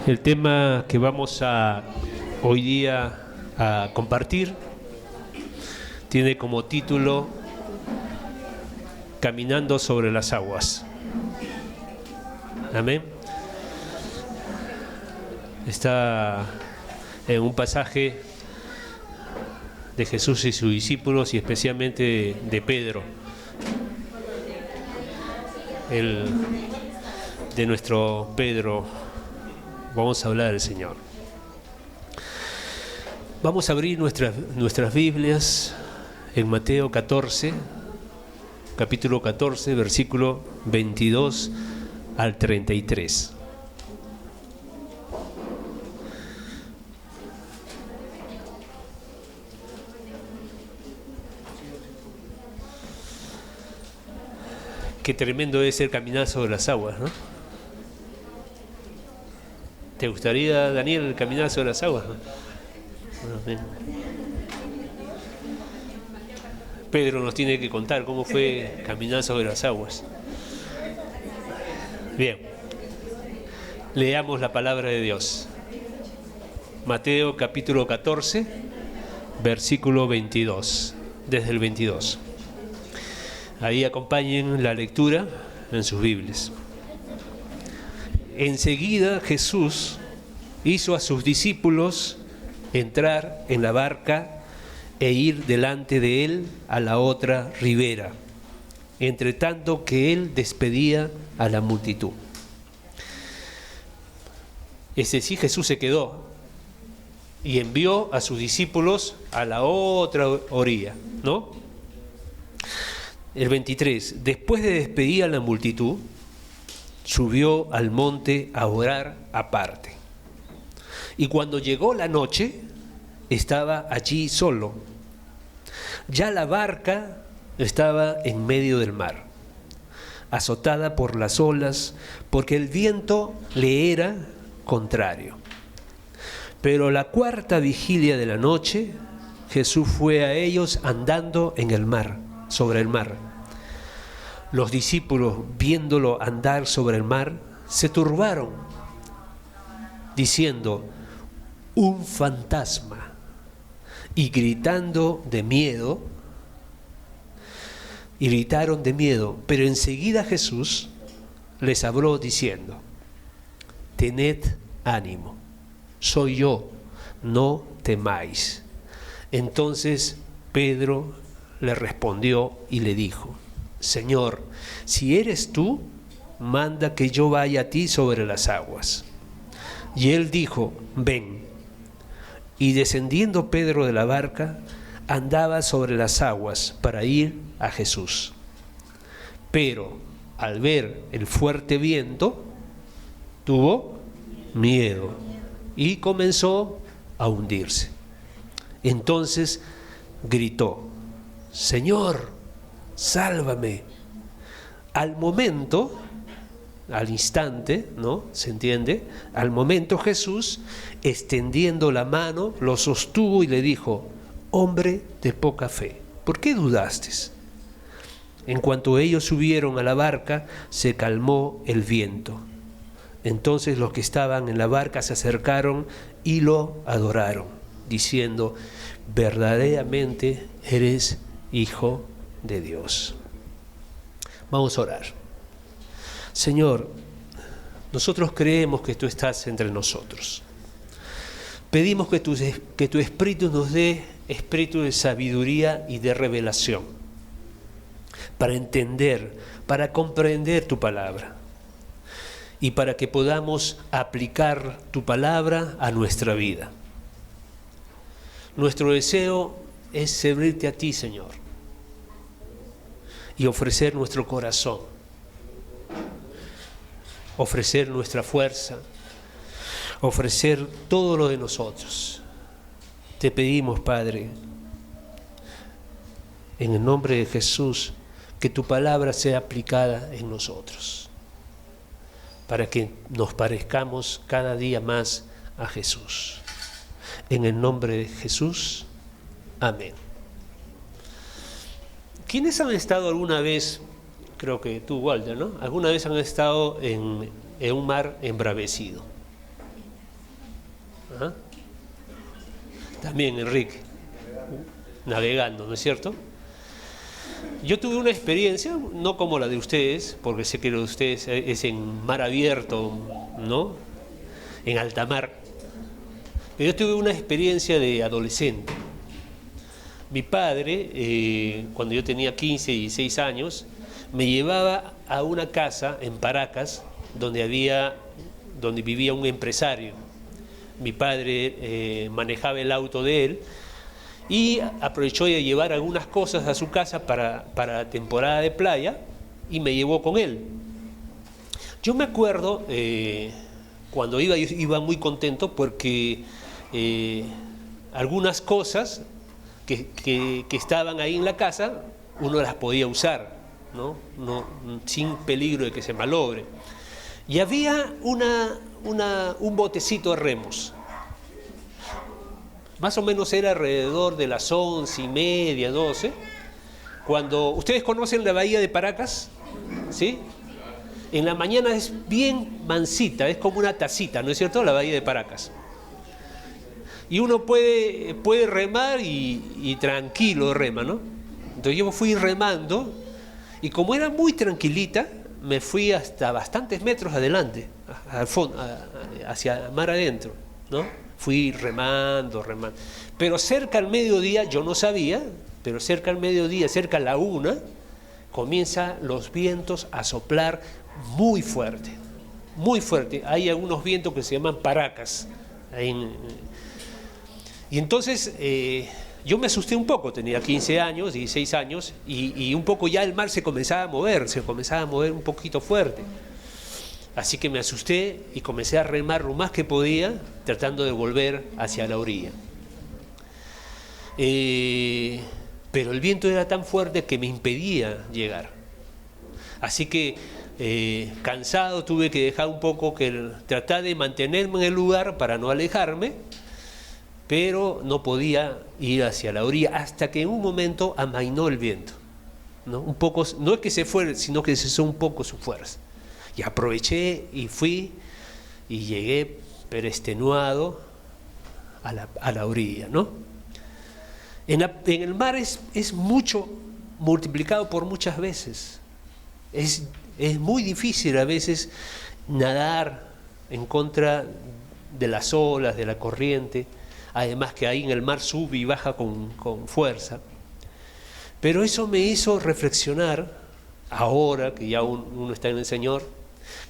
El tema que vamos a hoy día a compartir tiene como título Caminando sobre las aguas. Amén. Está en un pasaje de Jesús y sus discípulos y especialmente de Pedro, de nuestro Pedro. Vamos a hablar del Señor. Vamos a abrir nuestras Biblias en Mateo 14, capítulo 14, versículo 22 al 33. Qué tremendo es ser caminar sobre las aguas, ¿no? ¿Te gustaría, Daniel, caminar sobre las aguas? Bueno, Pedro nos tiene que contar cómo fue caminar sobre las aguas. Bien, leamos la palabra de Dios. Mateo capítulo 14, versículo 22, desde el 22. Ahí acompañen la lectura en sus Biblias. Enseguida Jesús hizo a sus discípulos entrar en la barca e ir delante de él a la otra ribera, entre tanto que él despedía a la multitud. Es decir, Jesús se quedó y envió a sus discípulos a la otra orilla, ¿no? El 23, después de despedir a la multitud, subió al monte a orar aparte. Y cuando llegó la noche, estaba allí solo. Ya la barca estaba en medio del mar, azotada por las olas, porque el viento le era contrario. Pero la cuarta vigilia de la noche, Jesús fue a ellos andando en el mar, sobre el mar. Los discípulos, viéndolo andar sobre el mar, se turbaron, diciendo, un fantasma, y gritaron de miedo, pero enseguida Jesús les habló diciendo, tened ánimo, soy yo, no temáis. Entonces Pedro le respondió y le dijo, Señor, si eres tú, manda que yo vaya a ti sobre las aguas. Y él dijo, ven. Y descendiendo Pedro de la barca, andaba sobre las aguas para ir a Jesús. Pero al ver el fuerte viento, tuvo miedo y comenzó a hundirse. Entonces gritó, Señor, sálvame. Al momento, al instante, ¿no? ¿Se entiende? Al momento Jesús, extendiendo la mano, lo sostuvo y le dijo, hombre de poca fe, ¿por qué dudaste? En cuanto ellos subieron a la barca, se calmó el viento. Entonces los que estaban en la barca se acercaron y lo adoraron, diciendo, verdaderamente eres Hijo de Dios. Vamos a orar. Señor, nosotros creemos que tú estás entre nosotros. Pedimos que tu Espíritu nos dé espíritu de sabiduría y de revelación para entender, para comprender tu palabra y para que podamos aplicar tu palabra a nuestra vida. Nuestro deseo es servirte a ti, Señor, y ofrecer nuestro corazón, ofrecer nuestra fuerza, ofrecer todo lo de nosotros. Te pedimos, Padre, en el nombre de Jesús, que tu palabra sea aplicada en nosotros, para que nos parezcamos cada día más a Jesús. En el nombre de Jesús, amén. ¿Quiénes han estado alguna vez, creo que tú, Walter, ¿no? ¿Alguna vez han estado en un mar embravecido? ¿Ah? También Enrique, navegando, ¿no es cierto? Yo tuve una experiencia, no como la de ustedes, porque sé que lo de ustedes es en mar abierto, ¿no? En alta mar. Pero yo tuve una experiencia de adolescente. Mi padre, cuando yo tenía 15 y 16 años, me llevaba a una casa en Paracas donde vivía un empresario. Mi padre manejaba el auto de él y aprovechó de llevar algunas cosas a su casa para la temporada de playa y me llevó con él. Yo me acuerdo cuando iba muy contento porque algunas cosas que estaban ahí en la casa uno las podía usar, ¿no? Sin peligro de que se malogre. Y había un botecito de remos. Más o menos era alrededor de las 11:30, 12. Cuando ustedes conocen la bahía de Paracas, ¿sí? En la mañana es bien mansita, es como una tacita, ¿no es cierto? La bahía de Paracas. Y uno puede remar y tranquilo rema, ¿no? Entonces yo fui remando y como era muy tranquilita, me fui hasta bastantes metros adelante, al fondo, hacia mar adentro, ¿no? Fui remando. Pero cerca al mediodía, yo no sabía, pero cerca al mediodía, cerca a la 1, comienzan los vientos a soplar muy fuerte, muy fuerte. Hay algunos vientos que se llaman paracas. Y entonces yo me asusté un poco, tenía 15 años, 16 años, y un poco ya el mar se comenzaba a mover un poquito fuerte. Así que me asusté y comencé a remar lo más que podía, tratando de volver hacia la orilla. Pero el viento era tan fuerte que me impedía llegar. Así que cansado tuve que dejar un poco, tratar de mantenerme en el lugar para no alejarme, pero no podía ir hacia la orilla hasta que en un momento amainó el viento, ¿no? Un poco, no es que se fue, sino que cesó un poco su fuerza. Y aproveché y fui y llegué, pero extenuado, a la orilla, ¿no? En el mar es mucho, multiplicado por muchas veces. Es muy difícil a veces nadar en contra de las olas, de la corriente. Además que ahí en el mar sube y baja con fuerza. Pero eso me hizo reflexionar, ahora que ya uno está en el Señor,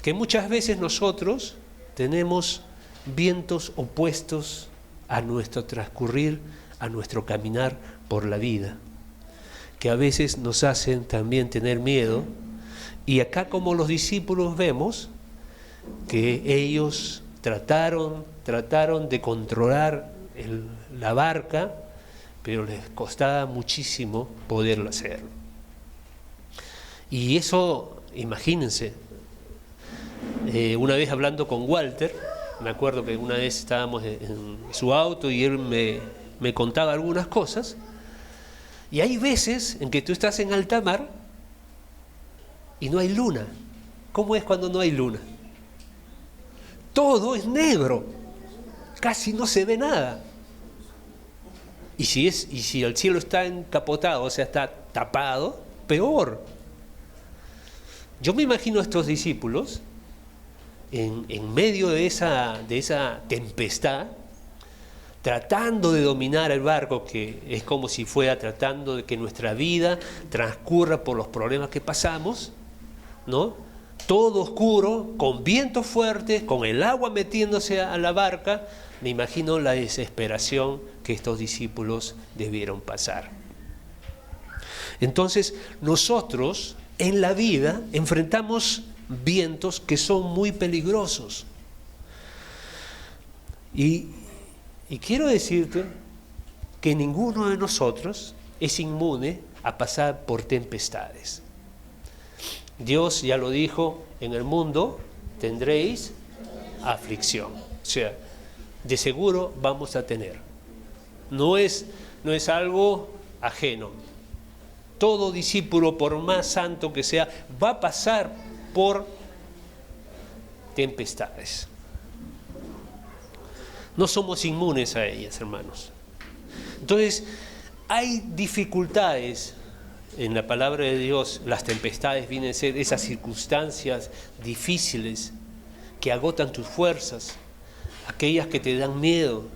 que muchas veces nosotros tenemos vientos opuestos a nuestro transcurrir, a nuestro caminar por la vida, que a veces nos hacen también tener miedo. Y acá, como los discípulos, vemos que ellos trataron de controlar la barca, pero les costaba muchísimo poderlo hacer. Y eso, imagínense, una vez hablando con Walter, me acuerdo que una vez estábamos en su auto y él me contaba algunas cosas, y hay veces en que tú estás en alta mar y no hay luna. ¿Cómo es cuando no hay luna? Todo es negro, casi no se ve nada. Y si el cielo está encapotado, o sea, está tapado, peor. Yo me imagino a estos discípulos en medio de esa tempestad, tratando de dominar el barco, que es como si fuera tratando de que nuestra vida transcurra por los problemas que pasamos, ¿no? Todo oscuro, con vientos fuertes, con el agua metiéndose a la barca. Me imagino la desesperación que estos discípulos debieron pasar. Entonces, nosotros en la vida enfrentamos vientos que son muy peligrosos. Y quiero decirte que ninguno de nosotros es inmune a pasar por tempestades. Dios ya lo dijo, en el mundo tendréis aflicción. O sea, de seguro vamos a tener. No es algo ajeno. Todo discípulo, por más santo que sea, va a pasar por tempestades. No somos inmunes a ellas, hermanos. Entonces, hay dificultades en la palabra de Dios. Las tempestades vienen a ser esas circunstancias difíciles que agotan tus fuerzas, aquellas que te dan miedo,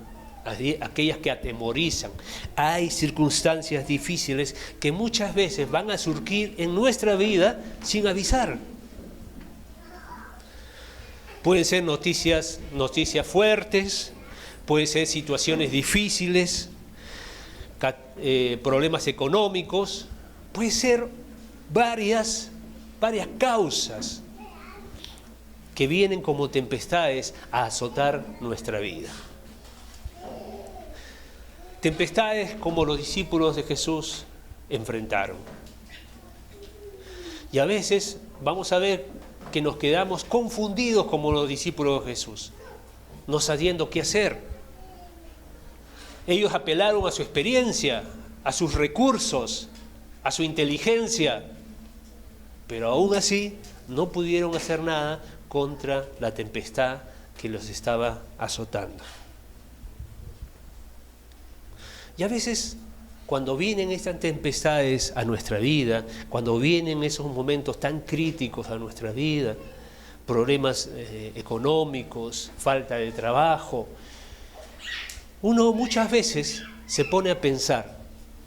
aquellas que atemorizan. Hay circunstancias difíciles que muchas veces van a surgir en nuestra vida sin avisar. Pueden ser noticias fuertes, pueden ser situaciones difíciles, problemas económicos, puede ser varias causas que vienen como tempestades a azotar nuestra vida. Tempestades como los discípulos de Jesús enfrentaron. Y a veces vamos a ver que nos quedamos confundidos como los discípulos de Jesús, no sabiendo qué hacer. Ellos apelaron a su experiencia, a sus recursos, a su inteligencia, pero aún así no pudieron hacer nada contra la tempestad que los estaba azotando. Y a veces, cuando vienen estas tempestades a nuestra vida, cuando vienen esos momentos tan críticos a nuestra vida, problemas económicos, falta de trabajo, uno muchas veces se pone a pensar,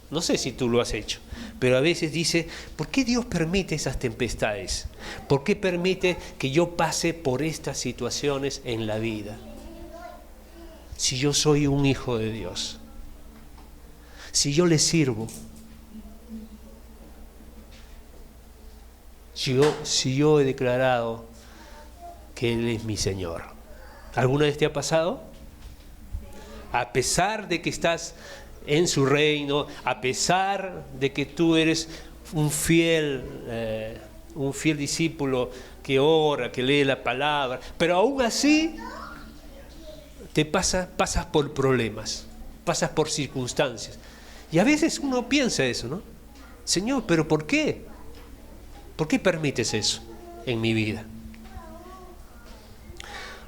no sé si tú lo has hecho, pero a veces dice, ¿por qué Dios permite esas tempestades? ¿Por qué permite que yo pase por estas situaciones en la vida? Si yo soy un hijo de Dios, si yo le sirvo, si yo he declarado que Él es mi Señor. ¿Alguna vez te ha pasado? A pesar de que estás en su reino, a pesar de que tú eres un fiel discípulo que ora, que lee la palabra, pero aún así pasas por problemas, pasas por circunstancias. Y a veces uno piensa eso, ¿no? Señor, ¿pero por qué? ¿Por qué permites eso en mi vida?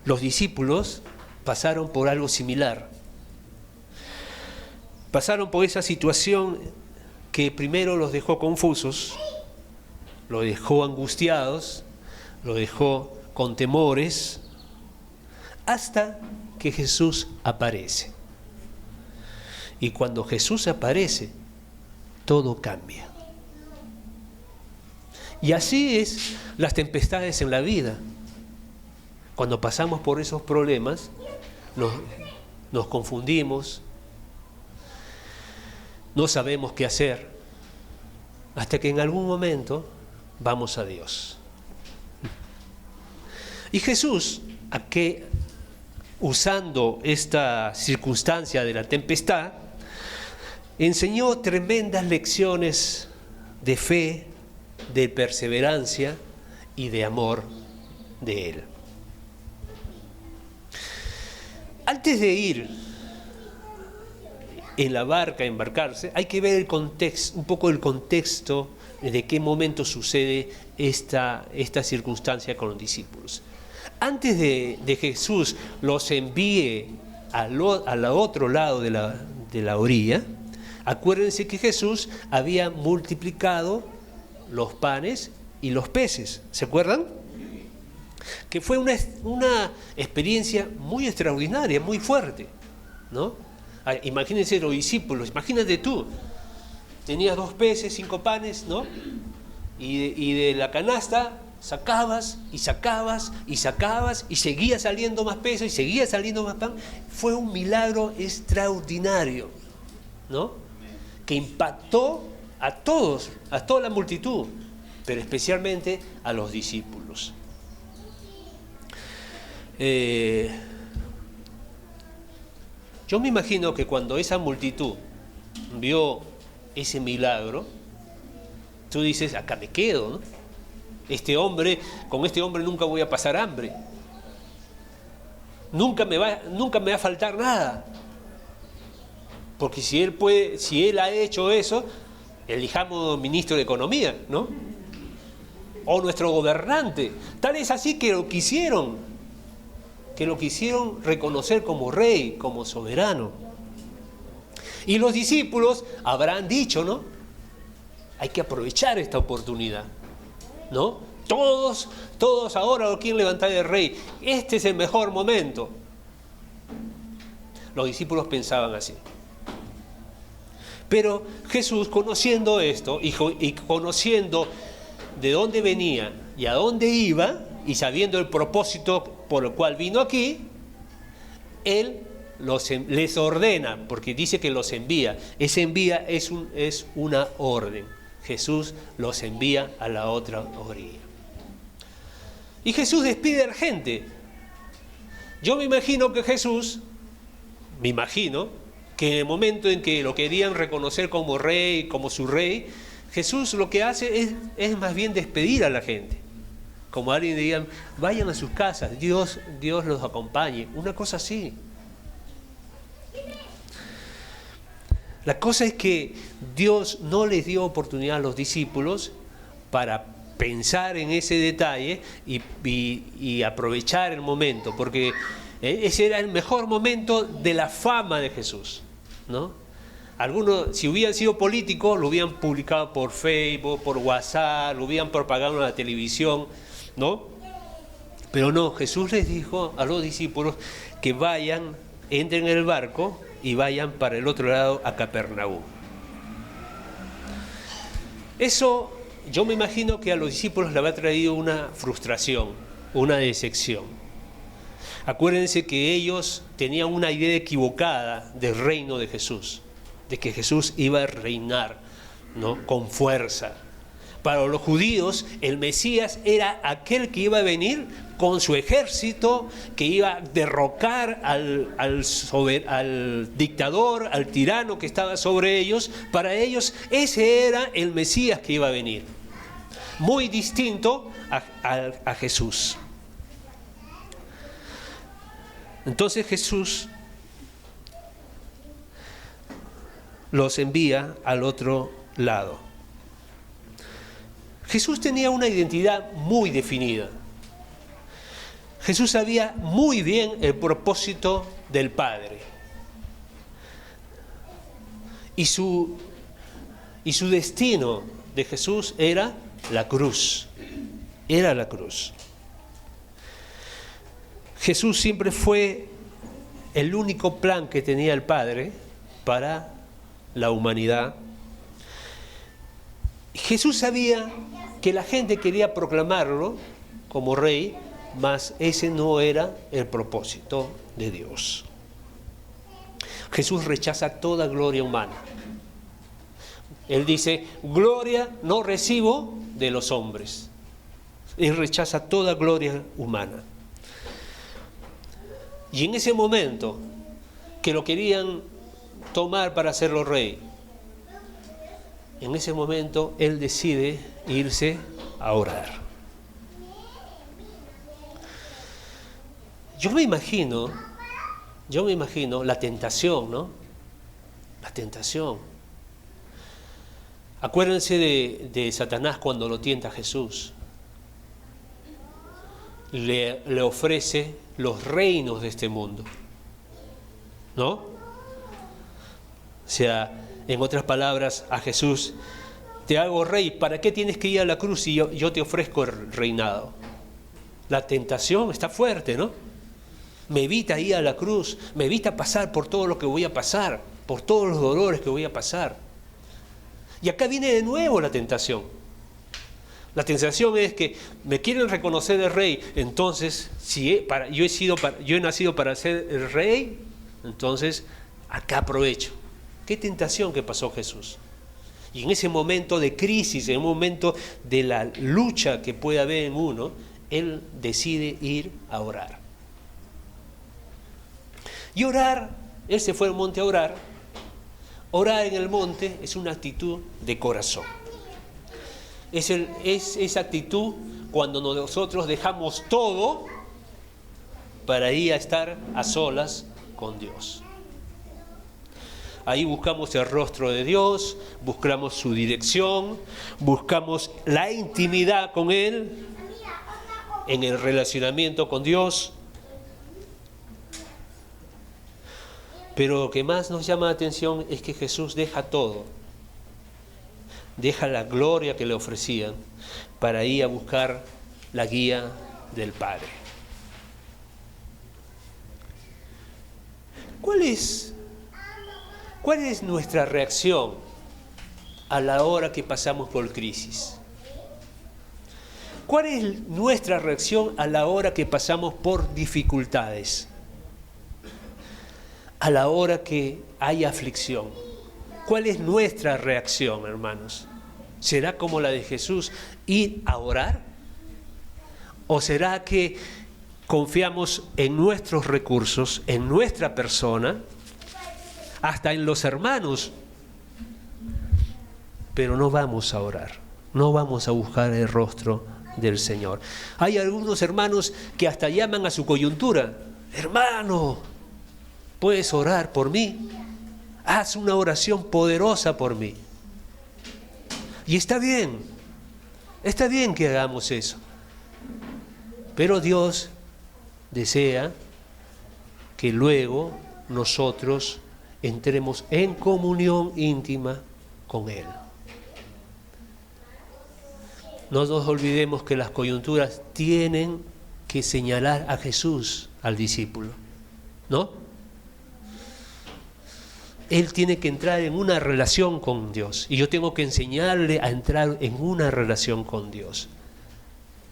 Los discípulos pasaron por algo similar. Pasaron por esa situación que primero los dejó confusos, los dejó angustiados, los dejó con temores, hasta que Jesús aparece. Y cuando Jesús aparece, todo cambia. Y así es las tempestades en la vida. Cuando pasamos por esos problemas, nos confundimos, no sabemos qué hacer, hasta que en algún momento vamos a Dios. Y Jesús, usando esta circunstancia de la tempestad, enseñó tremendas lecciones de fe, de perseverancia y de amor de Él. Antes de ir en la barca a embarcarse, hay que ver el contexto, un poco el contexto de qué momento sucede esta circunstancia con los discípulos. Antes de Jesús los envíe al otro lado de la orilla, acuérdense que Jesús había multiplicado los panes y los peces, ¿se acuerdan? Que fue una experiencia muy extraordinaria, muy fuerte, ¿no? Imagínense los discípulos, imagínate tú, tenías 2 peces, 5 panes, ¿no? Y de la canasta sacabas y sacabas y sacabas y seguía saliendo más peso y seguía saliendo más pan. Fue un milagro extraordinario, ¿no? Que impactó a todos, a toda la multitud, pero especialmente a los discípulos. Yo me imagino que cuando esa multitud vio ese milagro, tú dices, acá me quedo, ¿no? Con este hombre nunca voy a pasar hambre. Nunca me va a faltar nada. Porque si él ha hecho eso, elijamos ministro de Economía, ¿no? O nuestro gobernante. Tal es así que lo quisieron que lo quisieron reconocer como rey, como soberano. Y los discípulos habrán dicho, ¿no? Hay que aprovechar esta oportunidad, ¿no? Todos ahora lo quieren levantar de rey. Este es el mejor momento. Los discípulos pensaban así. Pero Jesús, conociendo esto y conociendo de dónde venía y a dónde iba, y sabiendo el propósito por el cual vino aquí, Él les ordena, porque dice que los envía. Ese envía es una orden. Jesús los envía a la otra orilla. Y Jesús despide a la gente. Yo me imagino que Jesús, que en el momento en que lo querían reconocer como rey, como su rey, Jesús lo que hace es más bien despedir a la gente. Como alguien diga, vayan a sus casas, Dios los acompañe. Una cosa así. La cosa es que Dios no les dio oportunidad a los discípulos para pensar en ese detalle y aprovechar el momento, porque ese era el mejor momento de la fama de Jesús, ¿no? Algunos, si hubieran sido políticos, lo hubieran publicado por Facebook, por WhatsApp, lo hubieran propagado en la televisión, ¿no? Pero no, Jesús les dijo a los discípulos que vayan, entren en el barco y vayan para el otro lado a Capernaum. Eso, yo me imagino que a los discípulos les había traído una frustración, una decepción. Acuérdense que ellos tenían una idea equivocada del reino de Jesús, de que Jesús iba a reinar, ¿no?, con fuerza. Para los judíos, el Mesías era aquel que iba a venir con su ejército, que iba a derrocar al dictador, al tirano que estaba sobre ellos. Para ellos, ese era el Mesías que iba a venir. Muy distinto a Jesús. Entonces Jesús los envía al otro lado. Jesús tenía una identidad muy definida. Jesús sabía muy bien el propósito del Padre. Y su destino de Jesús era la cruz. Era la cruz. Jesús siempre fue el único plan que tenía el Padre para la humanidad. Jesús sabía que la gente quería proclamarlo como rey, mas ese no era el propósito de Dios. Jesús rechaza toda gloria humana. Él dice, gloria no recibo de los hombres. Él rechaza toda gloria humana. Y en ese momento que lo querían tomar para hacerlo rey, en ese momento Él decide irse a orar. Yo me imagino la tentación, ¿no? La tentación. Acuérdense de Satanás cuando lo tienta a Jesús. Le ofrece los reinos de este mundo, ¿no? O sea, en otras palabras, a Jesús, te hago rey, ¿para qué tienes que ir a la cruz si yo te ofrezco el reinado? La tentación está fuerte, ¿no? Me evita ir a la cruz, me evita pasar por todo lo que voy a pasar, por todos los dolores que voy a pasar. Y acá viene de nuevo la tentación. La tentación es que me quieren reconocer el rey, entonces, si yo he nacido para ser el rey, entonces acá aprovecho. Qué tentación que pasó Jesús. Y en ese momento de crisis, en un momento de la lucha que puede haber en uno, Él decide ir a orar. Y orar, Él se fue al monte a orar. Orar en el monte es una actitud de corazón. Es esa actitud cuando nosotros dejamos todo para ir a estar a solas con Dios. Ahí buscamos el rostro de Dios, buscamos su dirección, buscamos la intimidad con Él, en el relacionamiento con Dios. Pero lo que más nos llama la atención es que Jesús deja todo. Deja la gloria que le ofrecían para ir a buscar la guía del Padre. ¿Cuál es nuestra reacción a la hora que pasamos por crisis? ¿Cuál es nuestra reacción a la hora que pasamos por dificultades? A la hora que hay aflicción. ¿Cuál es nuestra reacción, hermanos? ¿Será como la de Jesús, ir a orar? ¿O será que confiamos en nuestros recursos, en nuestra persona, hasta en los hermanos, pero no vamos a orar, no vamos a buscar el rostro del Señor? Hay algunos hermanos que hasta llaman a su coyuntura: hermano, ¿puedes orar por mí? Haz una oración poderosa por mí. Y está bien que hagamos eso. Pero Dios desea que luego nosotros entremos en comunión íntima con Él. No nos olvidemos que las coyunturas tienen que señalar a Jesús, al discípulo, ¿no? Él tiene que entrar en una relación con Dios y yo tengo que enseñarle a entrar en una relación con Dios,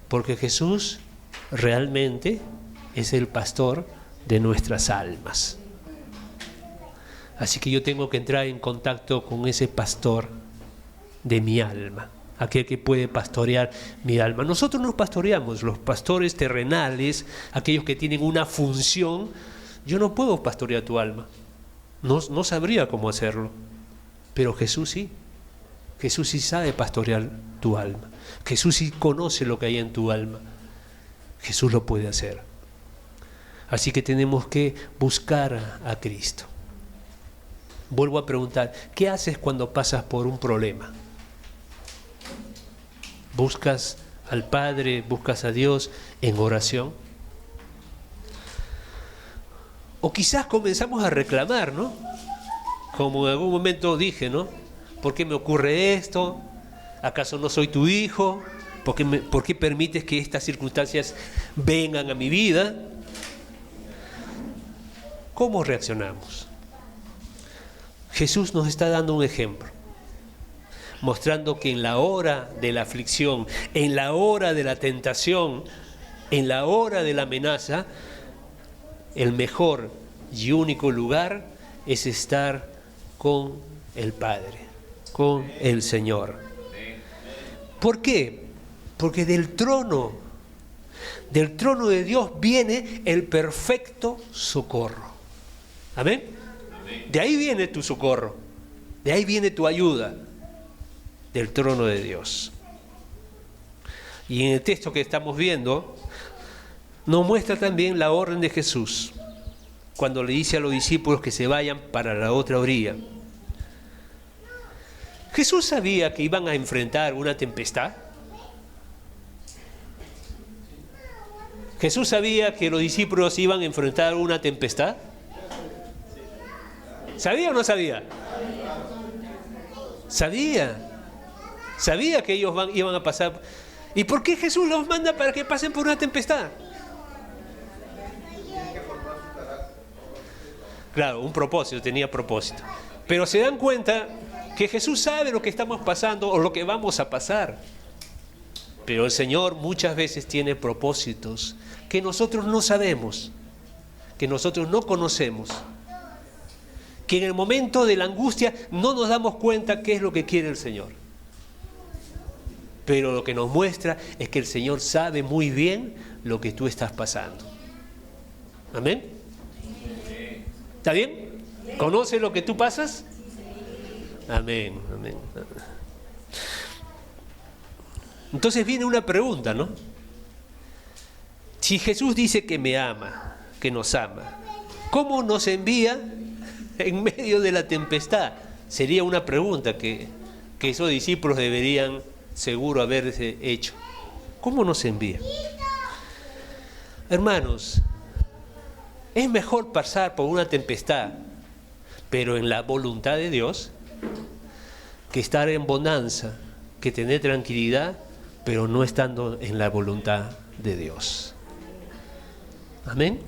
porque Jesús realmente es el pastor de nuestras almas. Así que yo tengo que entrar en contacto con ese pastor de mi alma, aquel que puede pastorear mi alma. Nosotros nos pastoreamos, los pastores terrenales, aquellos que tienen una función. Yo no puedo pastorear tu alma. No sabría cómo hacerlo, pero Jesús sí. Jesús sí sabe pastorear tu alma. Jesús sí conoce lo que hay en tu alma. Jesús lo puede hacer. Así que tenemos que buscar a Cristo. Vuelvo a preguntar, ¿qué haces cuando pasas por un problema? ¿Buscas al Padre, buscas a Dios en oración? O quizás comenzamos a reclamar, ¿no? Como en algún momento dije, ¿no? ¿Por qué me ocurre esto? ¿Acaso no soy tu hijo? ¿Por qué permites que estas circunstancias vengan a mi vida? ¿Cómo reaccionamos? Jesús nos está dando un ejemplo, mostrando que en la hora de la aflicción, en la hora de la tentación, en la hora de la amenaza, el mejor y único lugar es estar con el Padre, con el Señor. ¿Por qué? Porque del trono de Dios viene el perfecto socorro. ¿Amén? De ahí viene tu socorro, de ahí viene tu ayuda, del trono de Dios. Y en el texto que estamos viendo, nos muestra también la orden de Jesús, cuando le dice a los discípulos que se vayan para la otra orilla. ¿Jesús sabía que iban a enfrentar una tempestad? ¿Jesús sabía que los discípulos iban a enfrentar una tempestad? ¿Sabía o no sabía? Sabía que ellos iban a pasar. ¿Y por qué Jesús los manda para que pasen por una tempestad? Claro, un propósito, tenía propósito. Pero se dan cuenta que Jesús sabe lo que estamos pasando o lo que vamos a pasar. Pero el Señor muchas veces tiene propósitos que nosotros no sabemos, que nosotros no conocemos, que en el momento de la angustia no nos damos cuenta qué es lo que quiere el Señor. Pero lo que nos muestra es que el Señor sabe muy bien lo que tú estás pasando. ¿Amén? ¿Está bien? ¿Conoce lo que tú pasas? Amén, amén. Entonces viene una pregunta, ¿no? Si Jesús dice que me ama, que nos ama, ¿cómo nos envía en medio de la tempestad? Sería una pregunta que esos discípulos deberían seguro haberse hecho. ¿Cómo nos envía? Hermanos, es mejor pasar por una tempestad pero en la voluntad de Dios, que estar en bonanza, que tener tranquilidad, pero no estando en la voluntad de Dios. Amén.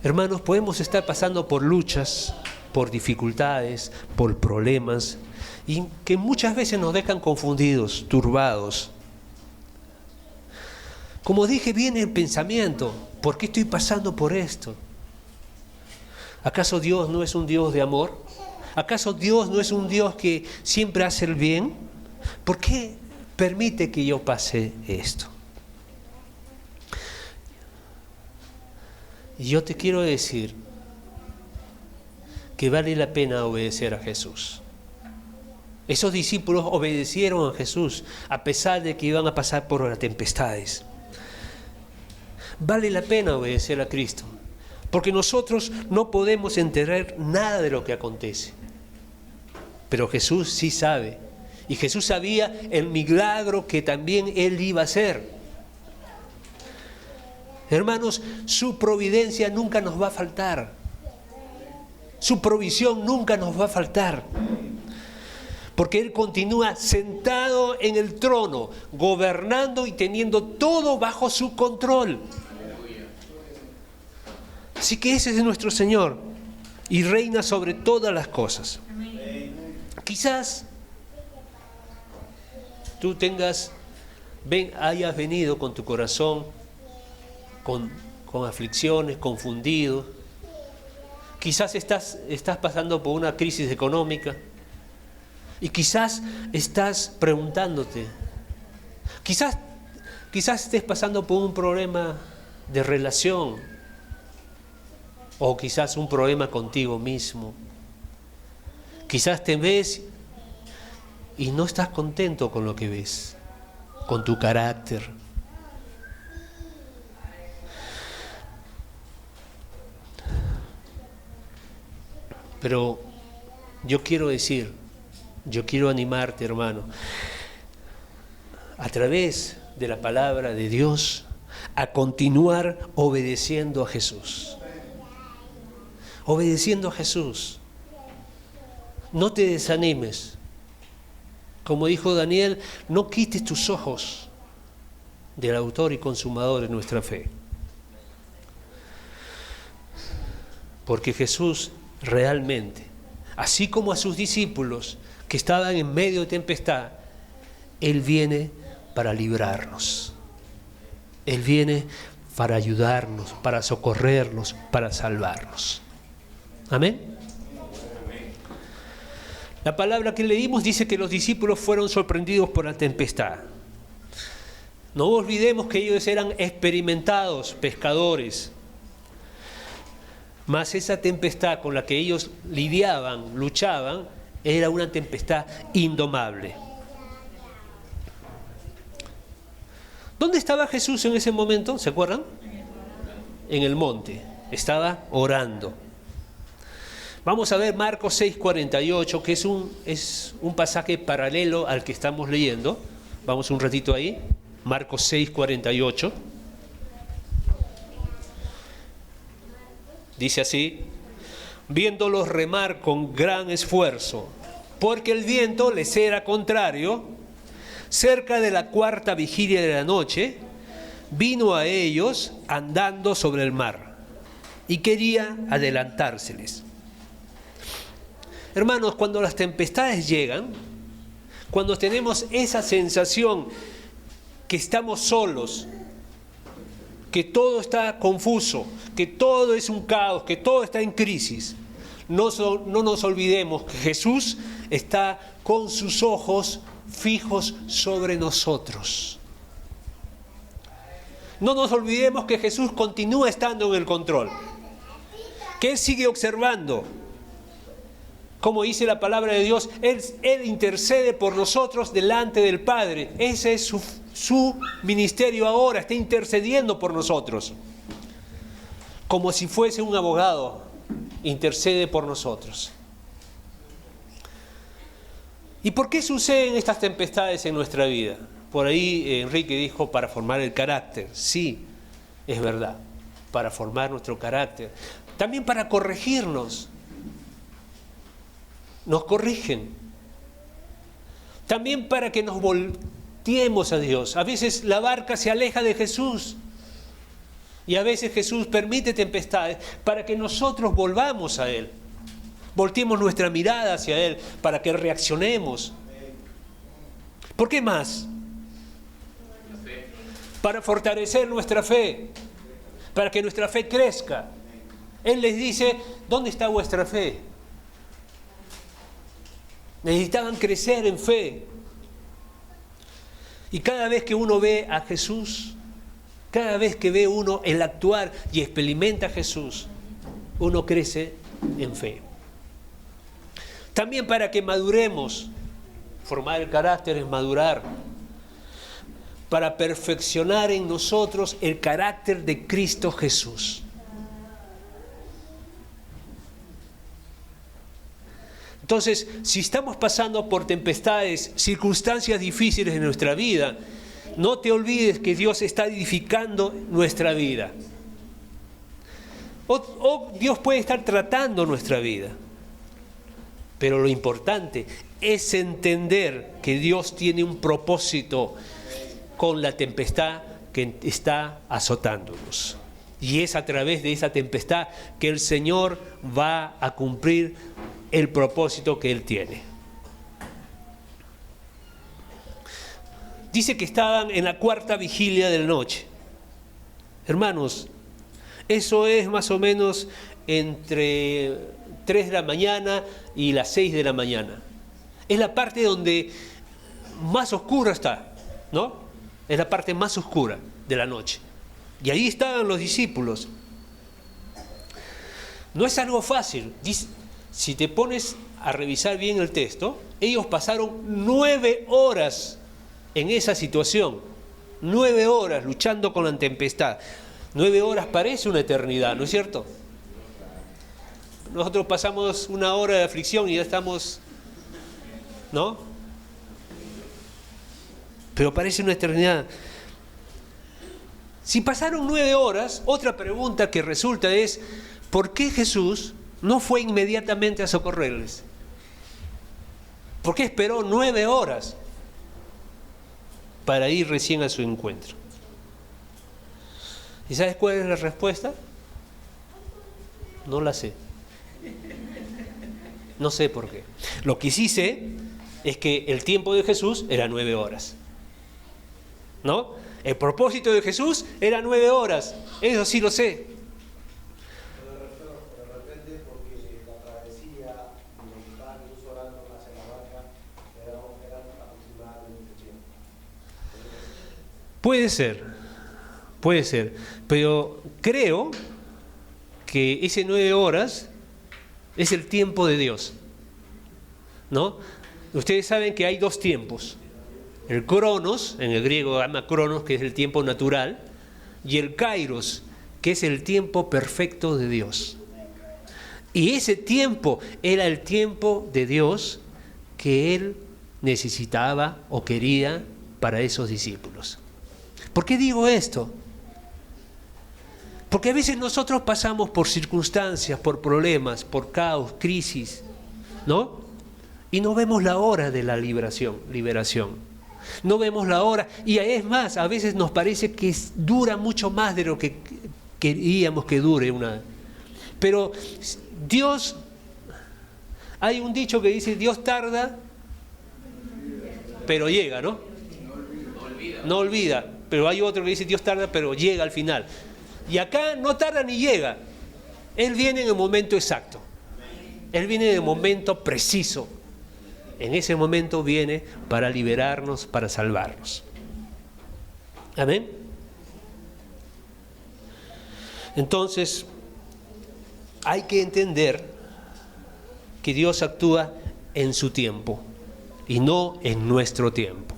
Hermanos, podemos estar pasando por luchas, por dificultades, por problemas, y que muchas veces nos dejan confundidos, turbados. Como dije, viene el pensamiento: ¿por qué estoy pasando por esto? ¿Acaso Dios no es un Dios de amor? ¿Acaso Dios no es un Dios que siempre hace el bien? ¿Por qué permite que yo pase esto? Y yo te quiero decir que vale la pena obedecer a Jesús. Esos discípulos obedecieron a Jesús a pesar de que iban a pasar por las tempestades. Vale la pena obedecer a Cristo, porque nosotros no podemos entender nada de lo que acontece. Pero Jesús sí sabe, y Jesús sabía el milagro que también Él iba a hacer. Hermanos, su providencia nunca nos va a faltar. Su provisión nunca nos va a faltar. Porque Él continúa sentado en el trono, gobernando y teniendo todo bajo su control. Así que ese es nuestro Señor y reina sobre todas las cosas. Quizás tú hayas venido con tu corazón con aflicciones, confundido. Quizás estás pasando por una crisis económica y quizás estás preguntándote, quizás estés pasando por un problema de relación o quizás un problema contigo mismo. Quizás te ves y no estás contento con lo que ves, con tu carácter. Pero yo quiero animarte, hermano, a través de la palabra de Dios, a continuar obedeciendo a Jesús. Obedeciendo a Jesús. No te desanimes. Como dijo Daniel, no quites tus ojos del autor y consumador de nuestra fe. Porque Jesús realmente, así como a sus discípulos que estaban en medio de tempestad, Él viene para librarnos. Él viene para ayudarnos, para socorrernos, para salvarnos. Amén. La palabra que leímos dice que los discípulos fueron sorprendidos por la tempestad. No olvidemos que ellos eran experimentados pescadores. Mas esa tempestad con la que ellos lidiaban, luchaban, era una tempestad indomable. ¿Dónde estaba Jesús en ese momento? ¿Se acuerdan? En el monte. Estaba orando. Vamos a ver Marcos 6:48, que es un pasaje paralelo al que estamos leyendo. Vamos un ratito ahí. Marcos 6:48. Dice así: viéndolos remar con gran esfuerzo, porque el viento les era contrario, cerca de la cuarta vigilia de la noche, vino a ellos andando sobre el mar y quería adelantárseles. Hermanos, cuando las tempestades llegan, cuando tenemos esa sensación que estamos solos, que todo está confuso, que todo es un caos, que todo está en crisis, no nos olvidemos que Jesús está con sus ojos fijos sobre nosotros. No nos olvidemos que Jesús continúa estando en el control, que Él sigue observando. Como dice la palabra de Dios, Él intercede por nosotros delante del Padre. Ese es su ministerio ahora, está intercediendo por nosotros. Como si fuese un abogado, intercede por nosotros. ¿Y por qué suceden estas tempestades en nuestra vida? Por ahí Enrique dijo, para formar el carácter. Sí, es verdad. para formar nuestro carácter, también para corregirnos. Nos corrigen. También para que nos volteemos a Dios. A veces la barca se aleja de Jesús. Y a veces Jesús permite tempestades para que nosotros volvamos a Él. Volteemos nuestra mirada hacia Él para que reaccionemos. ¿Por qué más? Para fortalecer nuestra fe. Para que nuestra fe crezca. Él les dice, ¿dónde está vuestra fe? Necesitaban crecer en fe. Y cada vez que uno ve a Jesús, cada vez que ve uno el actuar y experimenta a Jesús, uno crece en fe. También para que maduremos. Formar el carácter es madurar. Para perfeccionar en nosotros el carácter de Cristo Jesús. Entonces, si estamos pasando por tempestades, circunstancias difíciles en nuestra vida, no te olvides que Dios está edificando nuestra vida. O Dios puede estar tratando nuestra vida. Pero lo importante es entender que Dios tiene un propósito con la tempestad que está azotándonos. Y es a través de esa tempestad que el Señor va a cumplir el propósito que Él tiene. Dice que estaban en la cuarta vigilia de la noche. Hermanos, eso es más o menos entre 3 de la mañana y las 6 de la mañana. Es la parte donde más oscura está, ¿no? Es la parte más oscura de la noche. Y ahí estaban los discípulos. No es algo fácil. Si te pones a revisar bien el texto, ellos pasaron 9 horas en esa situación. 9 horas luchando con la tempestad. 9 horas parece una eternidad, ¿no es cierto? Nosotros pasamos 1 hora de aflicción y ya estamos, ¿no? Pero parece una eternidad. Si pasaron 9 horas, otra pregunta que resulta es, ¿por qué Jesús no fue inmediatamente a socorrerles? ¿Por qué esperó 9 horas para ir recién a su encuentro? ¿Y sabes cuál es la respuesta? No la sé. No sé por qué. Lo que sí sé es que el tiempo de Jesús era 9 horas. ¿No? El propósito de Jesús era 9 horas. Eso sí lo sé. De repente porque la travesía y lo que estaba Jesús orando hacia la barca era aproximadamente tiempo. Puede ser, pero creo que ese 9 horas es el tiempo de Dios, ¿no? Ustedes saben que hay 2 tiempos. El cronos, en el griego llama cronos, que es el tiempo natural, y el kairos, que es el tiempo perfecto de Dios. Y ese tiempo era el tiempo de Dios que Él necesitaba o quería para esos discípulos. ¿Por qué digo esto? Porque a veces nosotros pasamos por circunstancias, por problemas, por caos, crisis, ¿no? Y no vemos la hora de la liberación. No vemos la hora, y es más, a veces nos parece que dura mucho más de lo que queríamos que dure una. Pero Dios, hay un dicho que dice, Dios tarda, pero llega, ¿no? No olvida, pero hay otro que dice, Dios tarda, pero llega al final. Y acá no tarda ni llega. Él viene en el momento exacto. Él viene en el momento preciso. En ese momento viene para liberarnos, para salvarnos. Amén. Entonces, hay que entender que Dios actúa en su tiempo y no en nuestro tiempo.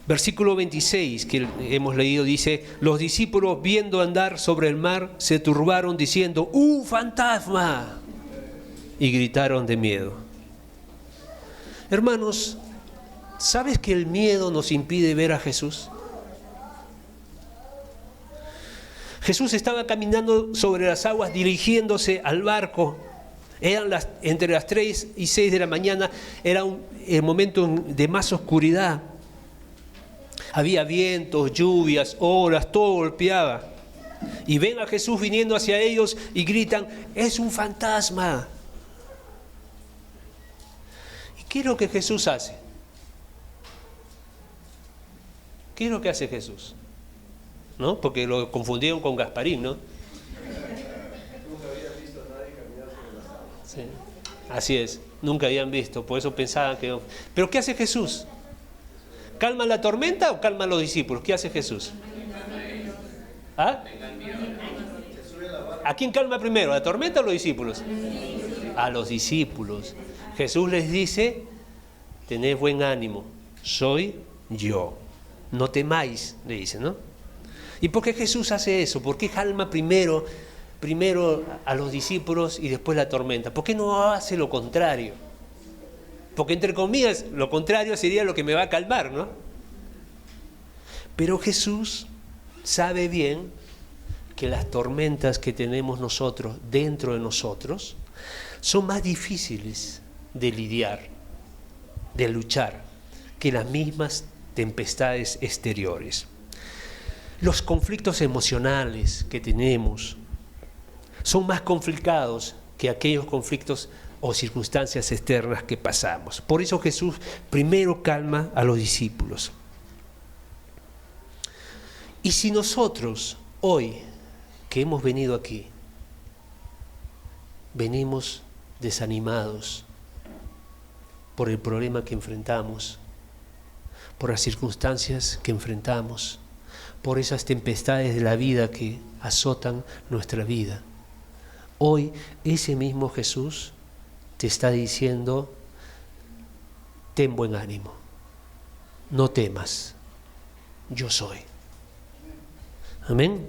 Versículo 26 que hemos leído dice, los discípulos viendo andar sobre el mar se turbaron diciendo, ¡un fantasma! Y gritaron de miedo. Hermanos, ¿sabes que el miedo nos impide ver a Jesús? Jesús estaba caminando sobre las aguas dirigiéndose al barco. Entre las 3 y 6 de la mañana, era el momento de más oscuridad. Había vientos, lluvias, olas, todo golpeaba. Y ven a Jesús viniendo hacia ellos y gritan: ¡es un fantasma! ¿Y qué es lo que Jesús hace? ¿Qué es lo que hace Jesús? ¿No? Porque lo confundieron con Gasparín, ¿no? Nunca había visto a nadie caminar sobre las aguas. Sí. Así es, nunca habían visto, por eso pensaban que... ¿Pero qué hace Jesús? ¿Calma la tormenta o calma a los discípulos? ¿Qué hace Jesús? ¿Ah? ¿A quién calma primero? ¿A la tormenta o a los discípulos? A los discípulos. Jesús les dice: tened buen ánimo, soy yo. No temáis, le dice, ¿no? ¿Y por qué Jesús hace eso? ¿Por qué calma primero a los discípulos y después la tormenta? ¿Por qué no hace lo contrario? Porque entre comillas, lo contrario sería lo que me va a calmar, ¿no? Pero Jesús sabe bien que las tormentas que tenemos nosotros dentro de nosotros son más difíciles de lidiar, de luchar, que las mismas tempestades exteriores. Los conflictos emocionales que tenemos son más complicados que aquellos conflictos o circunstancias externas que pasamos. Por eso Jesús primero calma a los discípulos. Y si nosotros hoy que hemos venido aquí, venimos desanimados por el problema que enfrentamos, por las circunstancias que enfrentamos, por esas tempestades de la vida que azotan nuestra vida, hoy ese mismo Jesús te está diciendo: ten buen ánimo, no temas, yo soy. Amén.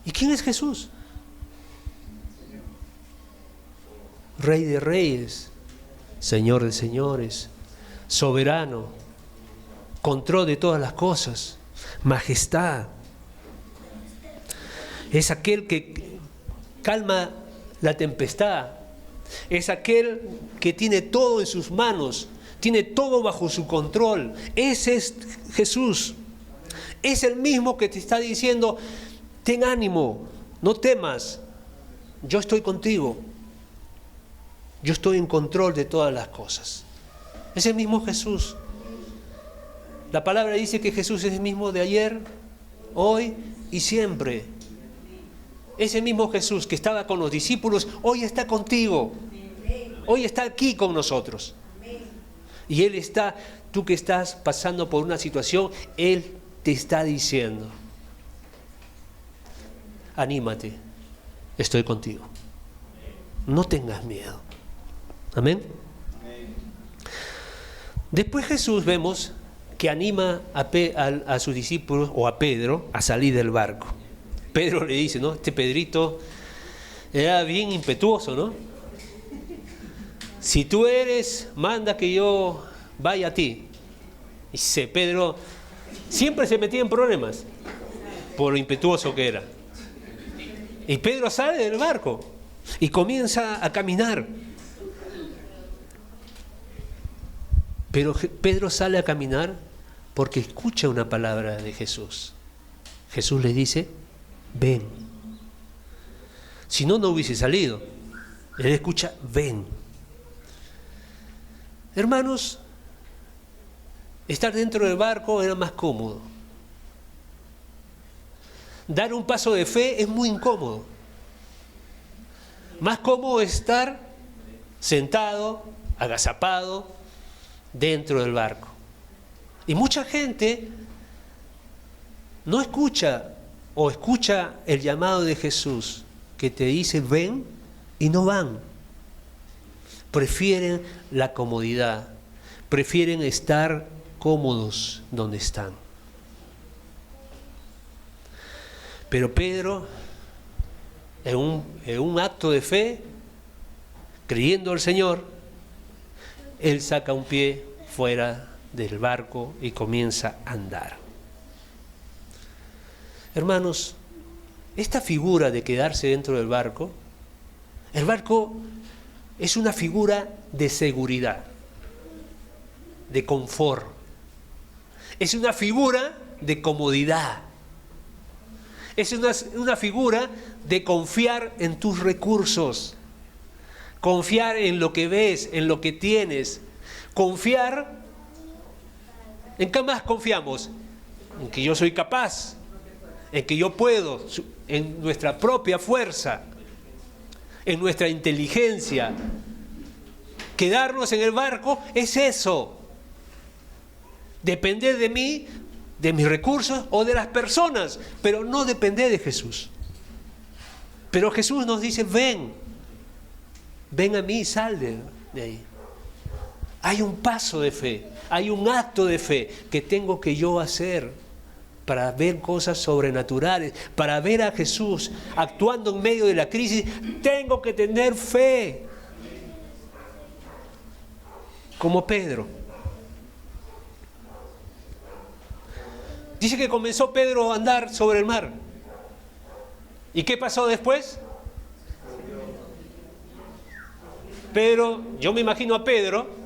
¿Y quién es Jesús? Rey de reyes, Señor de señores, soberano, control de todas las cosas, majestad. Es aquel que calma la tempestad, es aquel que tiene todo en sus manos, tiene todo bajo su control. Ese es Jesús. Es el mismo que te está diciendo: ten ánimo, no temas, yo estoy contigo, yo estoy en control de todas las cosas. Es el mismo Jesús. La palabra dice que Jesús es el mismo de ayer, hoy y siempre. Ese mismo Jesús que estaba con los discípulos, hoy está contigo, hoy está aquí con nosotros. Y Él está, tú que estás pasando por una situación, Él te está diciendo: anímate, estoy contigo, no tengas miedo. Amén. Después Jesús vemos que anima a sus discípulos, o a Pedro, a salir del barco. Pedro le dice, ¿no? Este Pedrito era bien impetuoso, ¿no? Si tú eres, manda que yo vaya a ti. Y dice, Pedro siempre se metía en problemas por lo impetuoso que era. Y Pedro sale del barco y comienza a caminar. Pero Pedro sale a caminar porque escucha una palabra de Jesús. Jesús le dice: ven. Si no, no hubiese salido. Él escucha: ven. Hermanos, estar dentro del barco era más cómodo. Dar un paso de fe es muy incómodo. Más cómodo es estar sentado, agazapado, dentro del barco. Y mucha gente no escucha o escucha el llamado de Jesús que te dice ven y no van. Prefieren la comodidad, prefieren estar cómodos donde están. Pero Pedro, en un acto de fe, creyendo al Señor, él saca un pie fuera del barco y comienza a andar. Hermanos, esta figura de quedarse dentro del barco, el barco es una figura de seguridad, de confort, es una figura de comodidad, es una figura de confiar en tus recursos, confiar en lo que ves, en lo que tienes, confiar. ¿En qué más confiamos? En que yo soy capaz, en que yo puedo, en nuestra propia fuerza, en nuestra inteligencia. Quedarnos en el barco es eso. Depender de mí, de mis recursos o de las personas, pero no depender de Jesús. Pero Jesús nos dice, ven a mí, sal de ahí. Hay un paso de fe, hay un acto de fe que tengo que yo hacer para ver cosas sobrenaturales, para ver a Jesús actuando en medio de la crisis. Tengo que tener fe, como Pedro. Dice que comenzó Pedro a andar sobre el mar. ¿Y qué pasó después? Pedro, yo me imagino a Pedro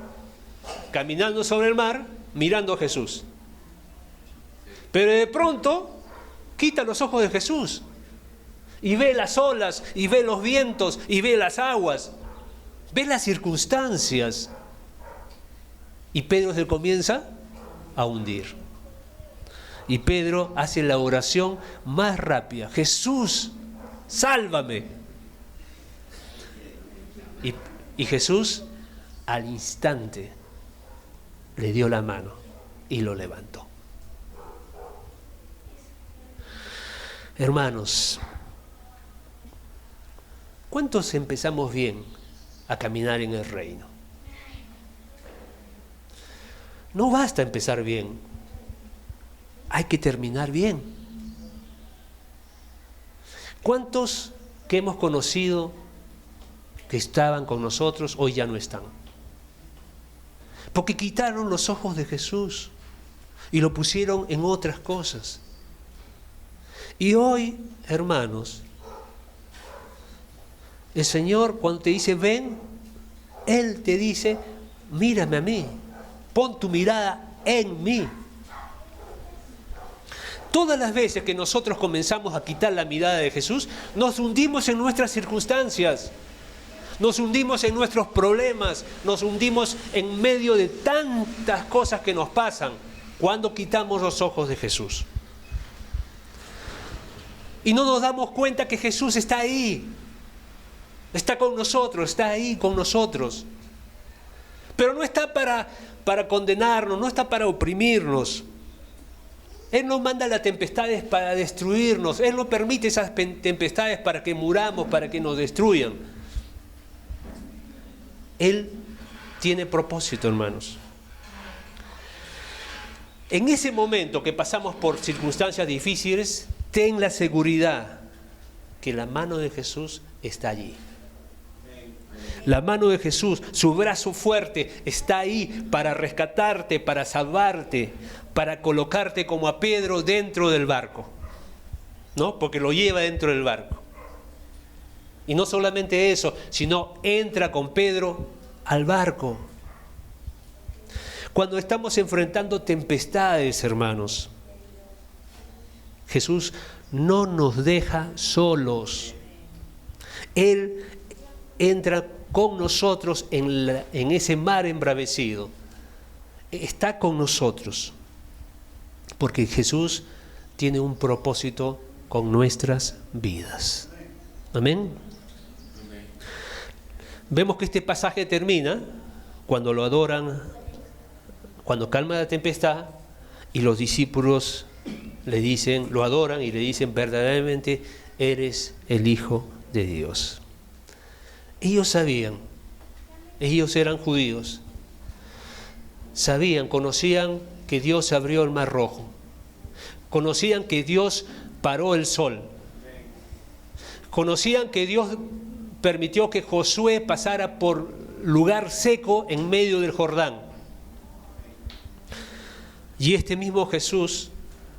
caminando sobre el mar, mirando a Jesús. Pero de pronto quita los ojos de Jesús y ve las olas, y ve los vientos, y ve las aguas, ve las circunstancias. Y Pedro se comienza a hundir. Y Pedro hace la oración más rápida: Jesús, sálvame. Y Jesús al instante le dio la mano y lo levantó. Hermanos, ¿cuántos empezamos bien a caminar en el reino? No basta empezar bien, hay que terminar bien. ¿Cuántos que hemos conocido que estaban con nosotros hoy ya no están? Porque quitaron los ojos de Jesús y lo pusieron en otras cosas. Y hoy, hermanos, el Señor cuando te dice ven, Él te dice mírame a mí, pon tu mirada en mí. Todas las veces que nosotros comenzamos a quitar la mirada de Jesús, nos hundimos en nuestras circunstancias, nos hundimos en nuestros problemas, nos hundimos en medio de tantas cosas que nos pasan cuando quitamos los ojos de Jesús. Y no nos damos cuenta que Jesús está ahí, está con nosotros, está ahí con nosotros. Pero no está para condenarnos, no está para oprimirnos. Él no manda las tempestades para destruirnos, Él no permite esas tempestades para que muramos, para que nos destruyan. Él tiene propósito, hermanos. En ese momento que pasamos por circunstancias difíciles, ten la seguridad que la mano de Jesús está allí. La mano de Jesús, su brazo fuerte, está ahí para rescatarte, para salvarte, para colocarte como a Pedro dentro del barco, ¿no? Porque lo lleva dentro del barco. Y no solamente eso, sino entra con Pedro al barco. Cuando estamos enfrentando tempestades, hermanos, Jesús no nos deja solos. Él entra con nosotros en ese mar embravecido. Está con nosotros. Porque Jesús tiene un propósito con nuestras vidas. Amén. Vemos que este pasaje termina cuando lo adoran, cuando calma la tempestad y los discípulos le dicen, lo adoran y le dicen verdaderamente eres el Hijo de Dios. Ellos sabían, ellos eran judíos, sabían, conocían que Dios abrió el mar rojo, conocían que Dios paró el sol, conocían que Dios permitió que Josué pasara por lugar seco en medio del Jordán. Y este mismo Jesús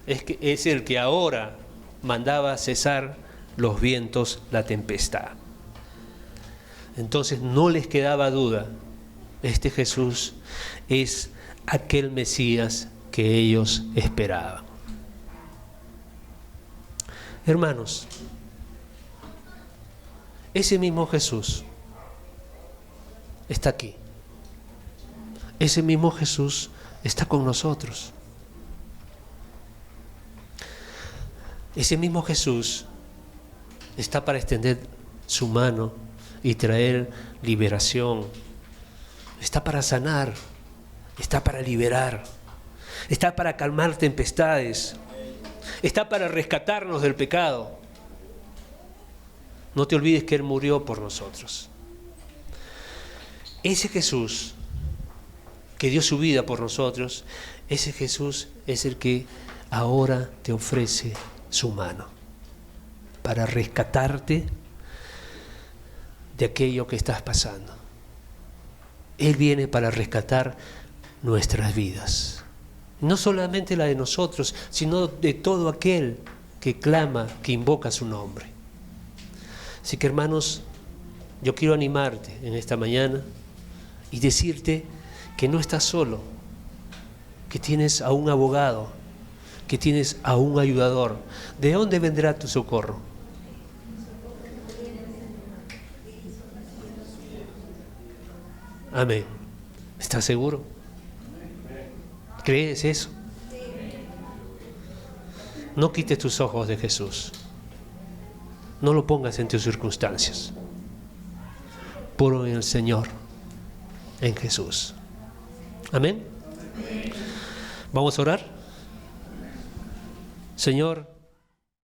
es el que ahora mandaba cesar los vientos, la tempestad. Entonces no les quedaba duda, este Jesús es aquel Mesías que ellos esperaban. Hermanos, ese mismo Jesús está aquí. Ese mismo Jesús está con nosotros. Ese mismo Jesús está para extender su mano y traer liberación. Está para sanar, está para liberar, está para calmar tempestades, está para rescatarnos del pecado. No te olvides que Él murió por nosotros. Ese Jesús que dio su vida por nosotros, ese Jesús es el que ahora te ofrece su mano para rescatarte de aquello que estás pasando. Él viene para rescatar nuestras vidas, no solamente la de nosotros, sino de todo aquel que clama, que invoca su nombre. Así que, hermanos, yo quiero animarte en esta mañana y decirte que no estás solo, que tienes a un abogado, que tienes a un ayudador. ¿De dónde vendrá tu socorro? Amén. ¿Estás seguro? ¿Crees eso? No quites tus ojos de Jesús. No lo pongas en tus circunstancias. Ponlo en el Señor, en Jesús. Amén. Vamos a orar. Señor,